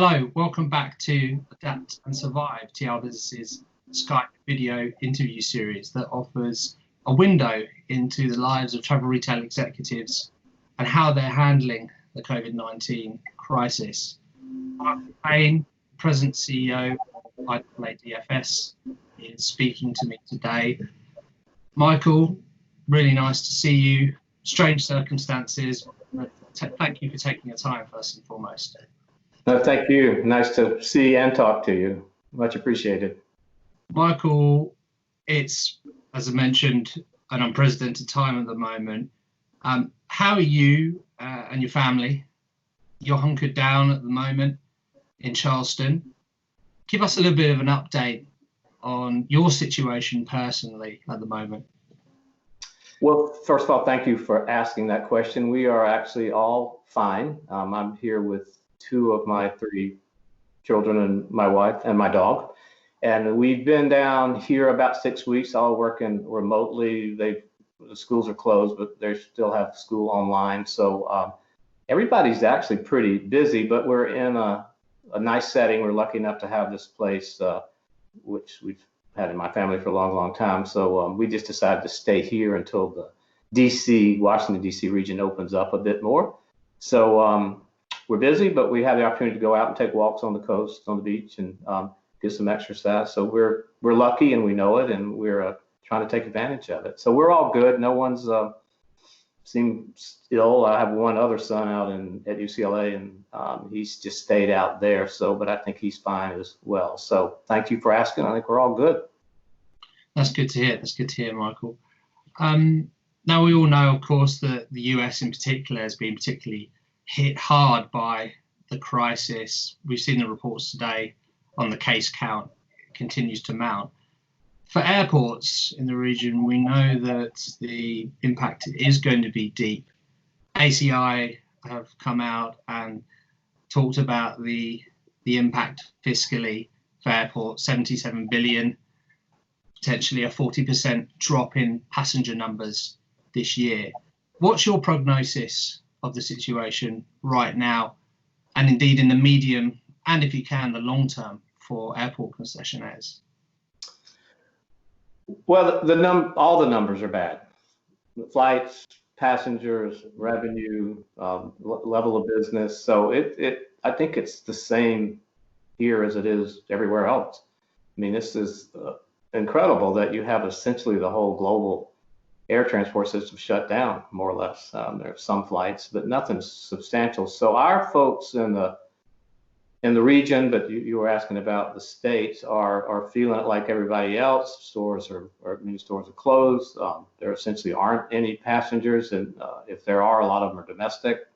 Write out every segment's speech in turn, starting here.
Hello, welcome back to Adapt and Survive, TRBusiness's Skype video interview series that offers a window into the lives of travel retail executives and how they're handling the COVID-19 crisis. Michael Payne, President CEO of IAADFS, is speaking to me today. Michael, really nice to see you. Strange circumstances. Thank you for taking the time, first and foremost. No, thank you. Nice to see and talk to you. Much appreciated. Michael, it's, as I mentioned, an unprecedented time at the moment. How are you and your family? You're hunkered down at the moment in Charleston. Give us a little bit of an update on your situation personally at the moment. Well, first of all, thank you for asking that question. We are actually all fine. I'm here with two of my three children and my wife and my dog. And we've been down here about 6 weeks, all working remotely. The schools are closed, but they still have school online. So everybody's actually pretty busy, but we're in a nice setting. We're lucky enough to have this place, which we've had in my family for a long, long time. So we just decided to stay here until the Washington, D.C. region opens up a bit more. So we're busy, but we have the opportunity to go out and take walks on the coast, on the beach, and get some exercise. So we're lucky, and we know it, and we're trying to take advantage of it. So we're all good. No one's seems ill. I have one other son out at UCLA, and he's just stayed out there. So, but I think he's fine as well. So thank you for asking. I think we're all good. That's good to hear. That's good to hear, Michael. Now we all know, of course, that the US in particular has been particularly hit hard by the crisis. We've seen the reports today on the case count. It continues to mount. For airports in the region, we know that the impact is going to be deep. ACI have come out and talked about the impact fiscally for airports, 77 billion, potentially a 40% drop in passenger numbers this year. What's your prognosis of the situation right now, and indeed in the medium, and if you can, the long term for airport concessionaires? Well, all the numbers are bad. Flights, passengers, revenue, level of business. So I think it's the same here as it is everywhere else. I mean, this is incredible that you have essentially the whole global air transport system shut down, more or less. There are some flights, but nothing substantial. So our folks in the region, but you were asking about the states, are feeling it like everybody else. Stores are closed. There essentially aren't any passengers, and if there are, a lot of them are domestic.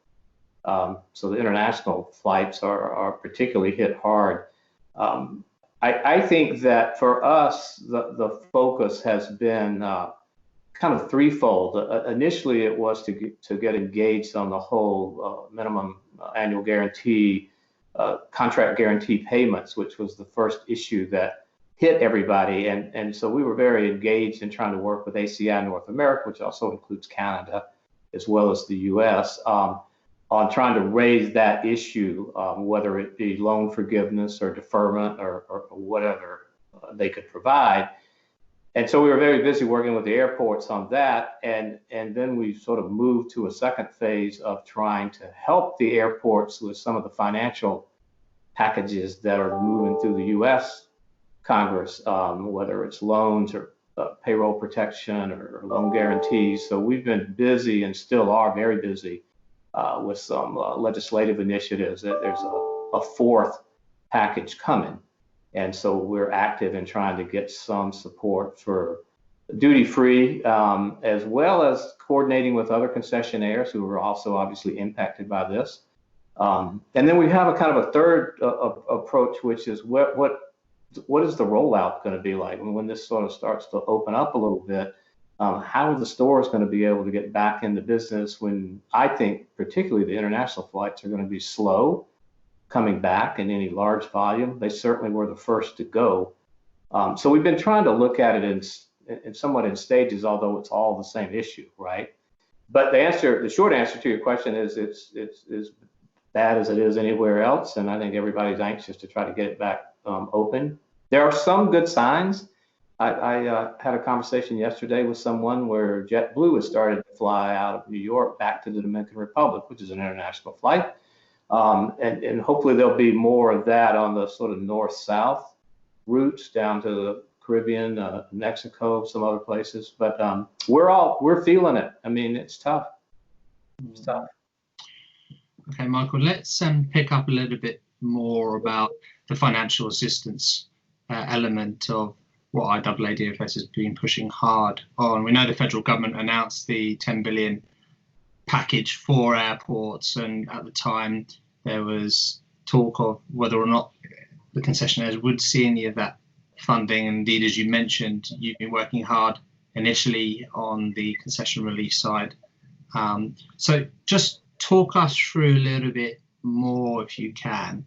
So the international flights are particularly hit hard. I think that for us, the focus has been kind of threefold. Initially, it was to get engaged on the whole minimum annual guarantee, contract guarantee payments, which was the first issue that hit everybody. And so we were very engaged in trying to work with ACI North America, which also includes Canada, as well as the US, on trying to raise that issue, whether it be loan forgiveness or deferment or whatever they could provide. And so we were very busy working with the airports on that. And then we sort of moved to a second phase of trying to help the airports with some of the financial packages that are moving through the US Congress, whether it's loans or payroll protection or loan guarantees. So we've been busy and still are very busy with some legislative initiatives. There's a fourth package coming. And so we're active in trying to get some support for duty-free, as well as coordinating with other concessionaires who are also obviously impacted by this. And then we have a kind of a third approach, which is what is the rollout going to be like when this sort of starts to open up a little bit? How are the stores going to be able to get back into business when I think particularly the international flights are going to be slow coming back in any large volume? They certainly were the first to go. So we've been trying to look at it in somewhat in stages, although it's all the same issue, right? But the short answer to your question is it's bad as it is anywhere else, and I think everybody's anxious to try to get it back open. There are some good signs. I had a conversation yesterday with someone where JetBlue has started to fly out of New York back to the Dominican Republic, which is an international flight. And hopefully there'll be more of that on the sort of north-south routes down to the Caribbean, Mexico, some other places. But we're feeling it. I mean, it's tough. It's tough. Okay, Michael, let's pick up a little bit more about the financial assistance element of what IAADFS has been pushing hard on. We know the federal government announced the 10 billion package for airports, and at the time there was talk of whether or not the concessionaires would see any of that funding. Indeed, as you mentioned, you've been working hard initially on the concession relief side. So just talk us through a little bit more, if you can.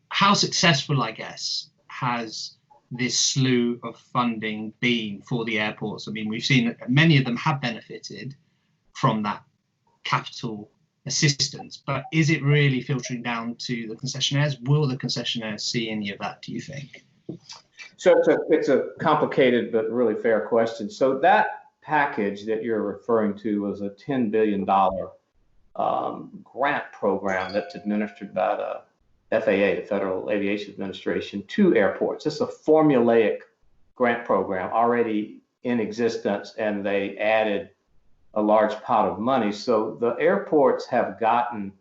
How successful, I guess, has this slew of funding been for the airports? I mean, we've seen that many of them have benefited from that capital assistance, but is it really filtering down to the concessionaires? Will the concessionaires see any of that, do you think? So it's a complicated but really fair question. So that package that you're referring to was a $10 billion grant program that's administered by the FAA, the Federal Aviation Administration, to airports. It's a formulaic grant program already in existence, and they added a large pot of money. So the airports have gotten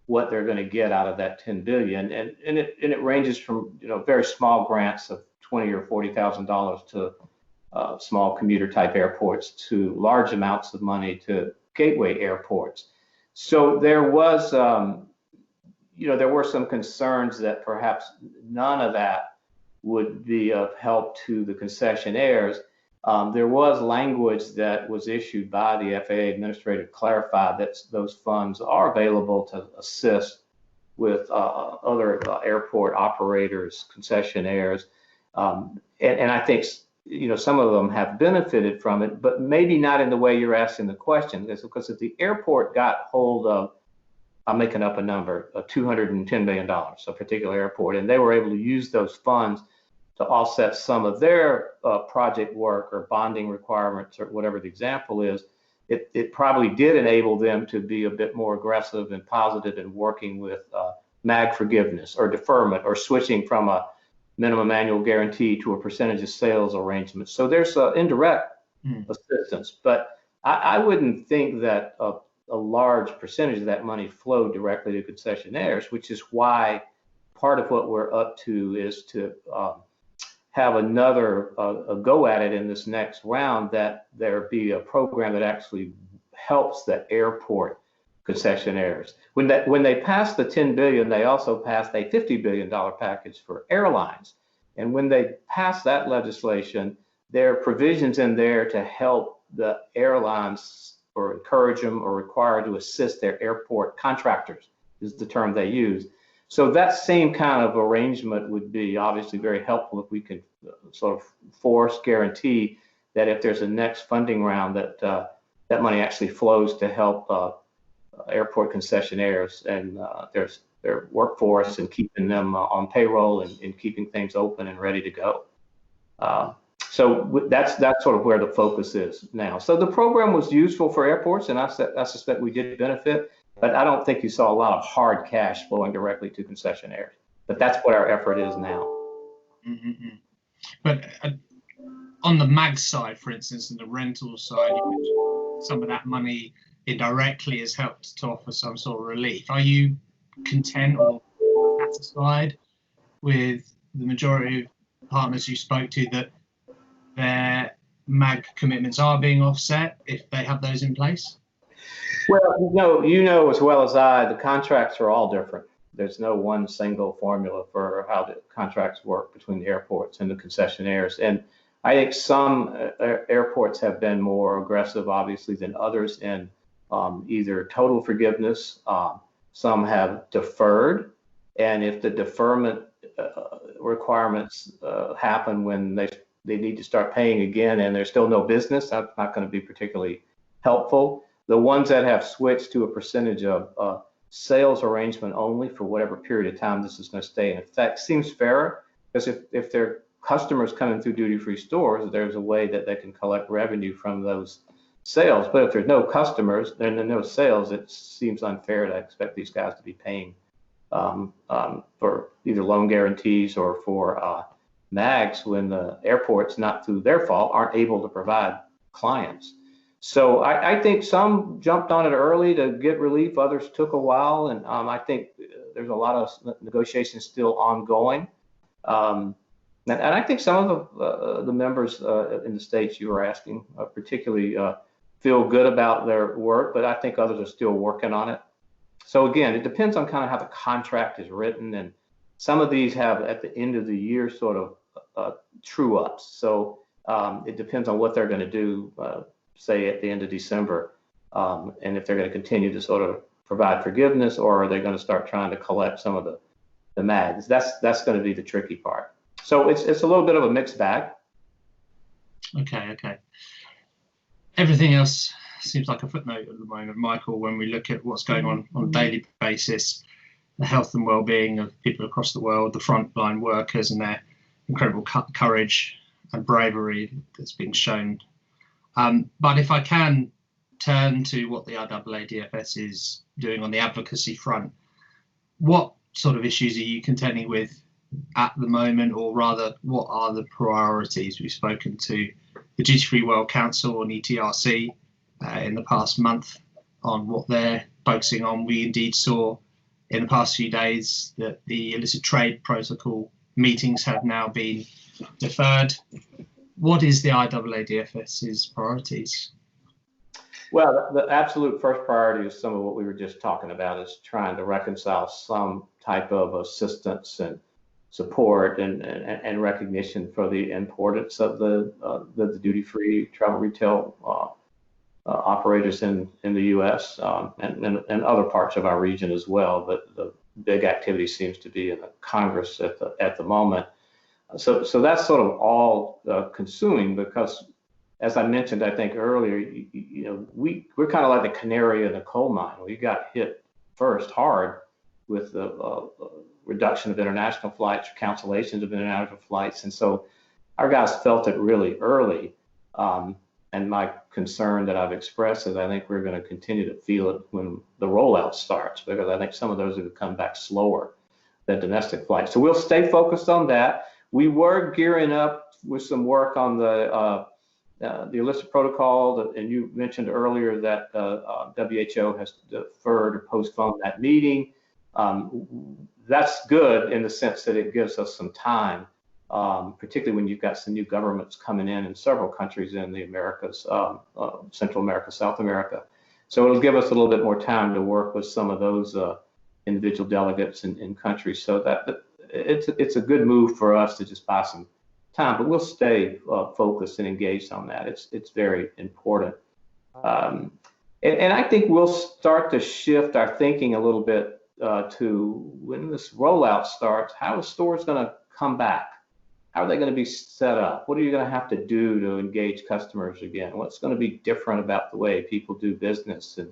what they're going to get out of that 10 billion, and it ranges from very small grants of $20,000 or $40,000 to small commuter type airports to large amounts of money to gateway airports. So there was there were some concerns that perhaps none of that would be of help to the concessionaires. There was language that was issued by the FAA administrator to clarify that those funds are available to assist with other airport operators, concessionaires, and I think some of them have benefited from it, but maybe not in the way you're asking the question. It's because if the airport got hold of, I'm making up a number, $210 million, a particular airport, and they were able to use those funds to offset some of their project work or bonding requirements or whatever the example is, it probably did enable them to be a bit more aggressive and positive in working with MAG forgiveness or deferment or switching from a minimum annual guarantee to a percentage of sales arrangement. So there's indirect assistance, but I wouldn't think that a large percentage of that money flowed directly to concessionaires, which is why part of what we're up to is to have another go at it in this next round, that there be a program that actually helps the airport concessionaires. When they passed the 10 billion, they also passed a $50 billion package for airlines. And when they passed that legislation, there are provisions in there to help the airlines or encourage them or require to assist their airport contractors, is the term they use. So that same kind of arrangement would be obviously very helpful if we could sort of guarantee that if there's a next funding round, that that money actually flows to help airport concessionaires and their workforce and keeping them on payroll and keeping things open and ready to go. So that's sort of where the focus is now. So the program was useful for airports, and I suspect we did benefit, but I don't think you saw a lot of hard cash flowing directly to concessionaires. But that's what our effort is now. Mm-hmm. But on the MAG side, for instance, and the rental side, you mentioned some of that money indirectly has helped to offer some sort of relief. Are you content or satisfied with the majority of partners you spoke to that their MAG commitments are being offset if they have those in place? Well, you know as well as I, the contracts are all different. There's no one single formula for how the contracts work between the airports and the concessionaires. And I think some airports have been more aggressive, obviously, than others in either total forgiveness. Some have deferred. And if the deferment requirements happen when they need to start paying again and there's still no business, that's not going to be particularly helpful. The ones that have switched to a percentage of sales arrangement only for whatever period of time this is going to stay in effect seems fairer, because if they're customers coming through duty-free stores, there's a way that they can collect revenue from those sales. But if there's no customers, then there's no sales, it seems unfair to expect these guys to be paying for either loan guarantees or for MAGs when the airports, not through their fault, aren't able to provide clients. So I think some jumped on it early to get relief, others took a while, and I think there's a lot of negotiations still ongoing. And I think some of the members in the states you were asking particularly feel good about their work, but I think others are still working on it. So again, it depends on kind of how the contract is written, and some of these have at the end of the year sort of true ups. So it depends on what they're going to do, say at the end of December, and if they're going to continue to sort of provide forgiveness, or are they going to start trying to collect some of the MAGs? That's going to be the tricky part. So it's a little bit of a mixed bag. Okay. Everything else seems like a footnote at the moment, Michael, when we look at what's going on a daily basis, the health and well-being of people across the world, the frontline workers and their incredible courage and bravery that's being shown. But if I can turn to what the IAADFS is doing on the advocacy front, what sort of issues are you contending with at the moment, or rather, what are the priorities? We've spoken to the Duty Free World Council and ETRC in the past month on what they're focusing on. We indeed saw in the past few days that the illicit trade protocol meetings have now been deferred. What is the IAADFS's priorities? Well, the absolute first priority is some of what we were just talking about, is trying to reconcile some type of assistance and support and recognition for the importance of the duty-free travel retail operators in the U.S. And other parts of our region as well. But the big activity seems to be in the Congress at the moment. So that's sort of all consuming, because, as I mentioned, I think earlier, we're kind of like the canary in the coal mine. We got hit first hard with the reduction of international flights, cancellations of international flights, and so our guys felt it really early. And my concern that I've expressed is I think we're going to continue to feel it when the rollout starts, because I think some of those have come back slower than domestic flights. So we'll stay focused on that. We were gearing up with some work on the illicit protocol, and you mentioned earlier that WHO has deferred or postponed that meeting. That's good in the sense that it gives us some time, particularly when you've got some new governments coming in several countries in the Americas, Central America, South America. So it'll give us a little bit more time to work with some of those individual delegates in countries. So that it's a good move for us to just buy some time, but we'll stay focused and engaged on that. It's very important. And I think we'll start to shift our thinking a little bit to when this rollout starts, how are stores going to come back? How are they going to be set up? What are you going to have to do to engage customers again? What's going to be different about the way people do business? And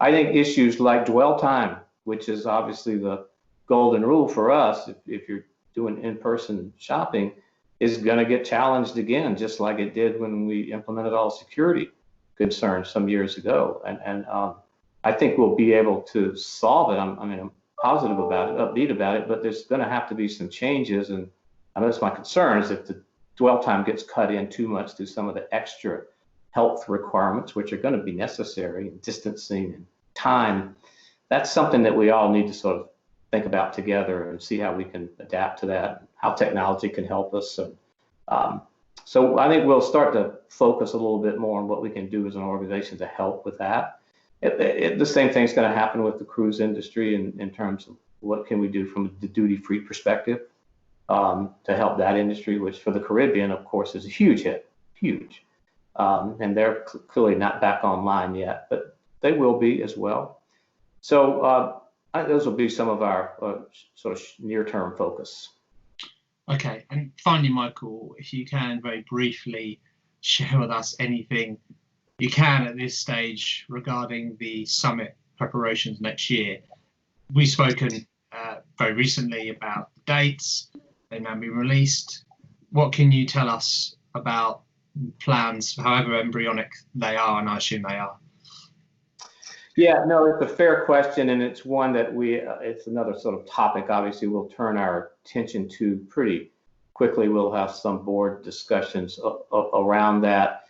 I think issues like dwell time, which is obviously the golden rule for us, if you're doing in-person shopping, is going to get challenged again, just like it did when we implemented all security concerns some years ago. And I think we'll be able to solve it. I'm positive about it, upbeat about it, but there's going to have to be some changes. And I know that's my concern, is if the dwell time gets cut in too much through some of the extra health requirements, which are going to be necessary, and distancing and time. That's something that we all need to sort of think about together and see how we can adapt to that, how technology can help us. So I think we'll start to focus a little bit more on what we can do as an organization to help with that. The same thing's going to happen with the cruise industry in terms of what can we do from the duty-free perspective to help that industry, which for the Caribbean, of course, is a huge hit, huge. And they're clearly not back online yet, but they will be as well. So those will be some of our sort of near-term focus. Okay, and finally, Michael, if you can very briefly share with us anything you can at this stage regarding the summit preparations next year. we've spoken very recently about the dates. They've now been released. What can you tell us about plans, however embryonic they are, and I assume they are? Yeah, no, it's a fair question, and it's one that it's another sort of topic, obviously, we'll turn our attention to pretty quickly. We'll have some board discussions around that.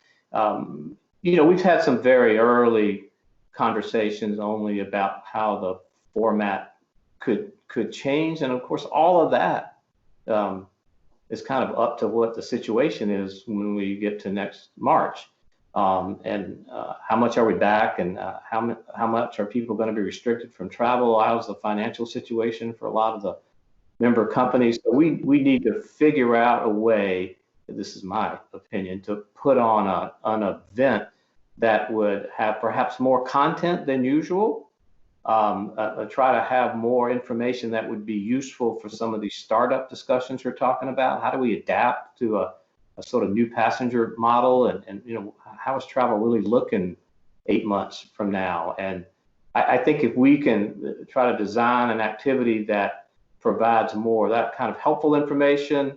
We've had some very early conversations only about how the format could change, and of course, all of that is kind of up to what the situation is when we get to next March. And how much are we back, and how much are people going to be restricted from travel? How's the financial situation for a lot of the member companies? So we need to figure out a way, this is my opinion, to put on an event that would have perhaps more content than usual, try to have more information that would be useful for some of these startup discussions we're talking about. How do we adapt to a sort of new passenger model, and how is travel really looking 8 months from now? And I think if we can try to design an activity that provides more that kind of helpful information,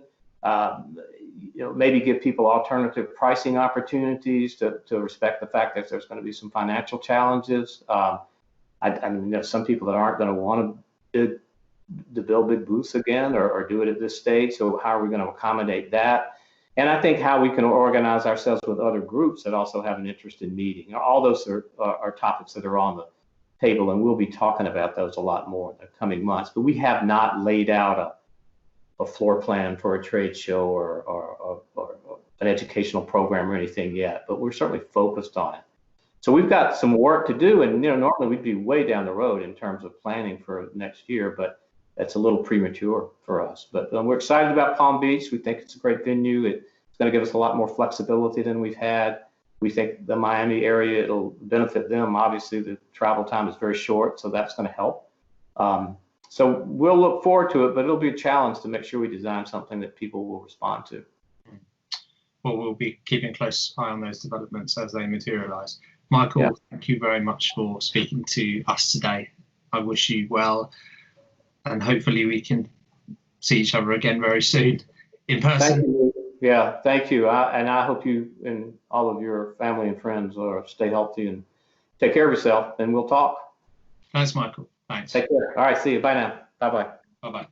maybe give people alternative pricing opportunities to respect the fact that there's going to be some financial challenges. I mean, there's some people that aren't going to want to build big booths again or do it at this stage. So how are we going to accommodate that? And I think how we can organize ourselves with other groups that also have an interest in meeting. All those are topics that are on the table, and we'll be talking about those a lot more in the coming months. But we have not laid out a floor plan for a trade show or an educational program or anything yet, but we're certainly focused on it. So we've got some work to do, and normally we'd be way down the road in terms of planning for next year, but that's a little premature for us. But we're excited about Palm Beach. We think it's a great venue. It's going to give us a lot more flexibility than we've had. We think the Miami area, it'll benefit them. Obviously, the travel time is very short, so that's going to help. So we'll look forward to it, but it'll be a challenge to make sure we design something that people will respond to. Well, we'll be keeping a close eye on those developments as they materialize. Michael, Thank you very much for speaking to us today. I wish you well, and hopefully we can see each other again very soon in person. Thank you. Yeah, thank you. And I hope you and all of your family and friends stay healthy and take care of yourself, and we'll talk. Thanks, Michael. Thanks. Take care. All right, see you. Bye now. Bye-bye. Bye-bye.